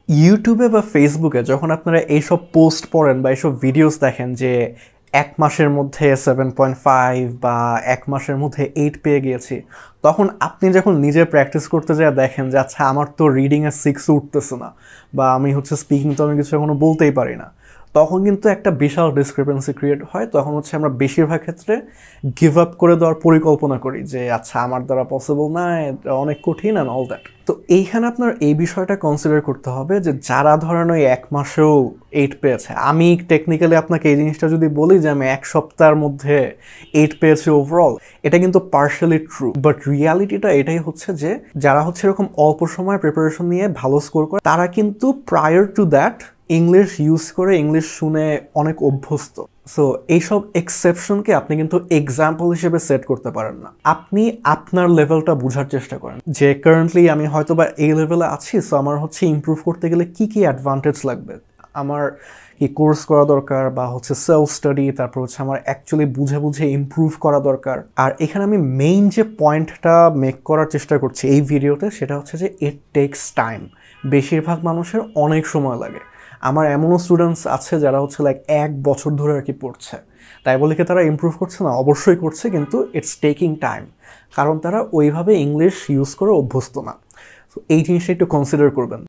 ইউটিউবে বা ফেসবুকে যখন আপনারা এইসব পোস্ট পড়েন বা এইসব ভিডিওস দেখেন যে 1 মাসের মধ্যে 7.5 বা 1 মাসের মধ্যে 8 পেয়ে গিয়েছি, তখন আপনি যখন নিজে প্র্যাকটিস করতে যায় দেখেন যে আচ্ছা আমার তো রিডিংয়ে 6 উঠতেছে না, বা আমি হচ্ছে স্পিকিং তো আমি কিছু এখনো বলতেই পারি না, তখন কিন্তু একটা বিশাল ডিসক্রিপেন্সি ক্রিয়েট হয়। তখন হচ্ছে আমরা বেশিরভাগ ক্ষেত্রে গিভ আপ করে দেওয়ার পরিকল্পনা করি যে আচ্ছা আমার দ্বারা পসিবল না, এটা অনেক কঠিন অ্যান্ড অল দ্যাট। তো এইখানে আপনার এই বিষয়টা কনসিডার করতে হবে যে যারা ধরেন ওই 1 মাসেও 8 পেয়েছে, আমি টেকনিক্যালি আপনাকে এই জিনিসটা যদি বলি যে আমি 1 সপ্তাহের মধ্যে 8 পেয়েছি ওভারঅল, এটা কিন্তু পার্শালি ট্রু, বাট রিয়ালিটিটা এটাই হচ্ছে যে যারা হচ্ছে এরকম অল্প সময় প্রিপারেশন নিয়ে ভালো স্কোর করে তারা কিন্তু prior to that English use করে, ইংলিশ শুনে অনেক অভ্যস্ত। সো এইসব এক্সেপশনকে আপনি কিন্তু এক্সাম্পল হিসেবে সেট করতে পারেন না। আপনি আপনার লেভেলটা বোঝার চেষ্টা করেন যে কারেন্টলি আমি হয়তো বা এই লেভেলে আছি, সো আমার হচ্ছে ইমপ্রুভ করতে গেলে কি কি অ্যাডভান্টেজ লাগবে, আমার কি কোর্স করা দরকার বা হচ্ছে সেলফ স্টাডি, তারপর হচ্ছে আমার অ্যাকচুয়ালি বুঝে বুঝে ইমপ্রুভ করা দরকার। আর এখানে আমি মেইন যে পয়েন্টটা মেক করার চেষ্টা করছি এই ভিডিওতে, সেটা হচ্ছে যে ইট টেকস টাইম। বেশিরভাগ মানুষের অনেক সময় লাগে। আমার এমনও স্টুডেন্টস আছে যারা হচ্ছে লাইক 1 বছর ধরে আর কি পড়ছে, তাই বলে কি তারা ইমপ্রুভ করছে না? অবশ্যই করছে, কিন্তু ইটস টেকিং টাইম, কারণ তারা ওইভাবে ইংলিশ ইউজ করে অভ্যস্ত না। তো এই জিনিসটা একটু কনসিডার করবেন।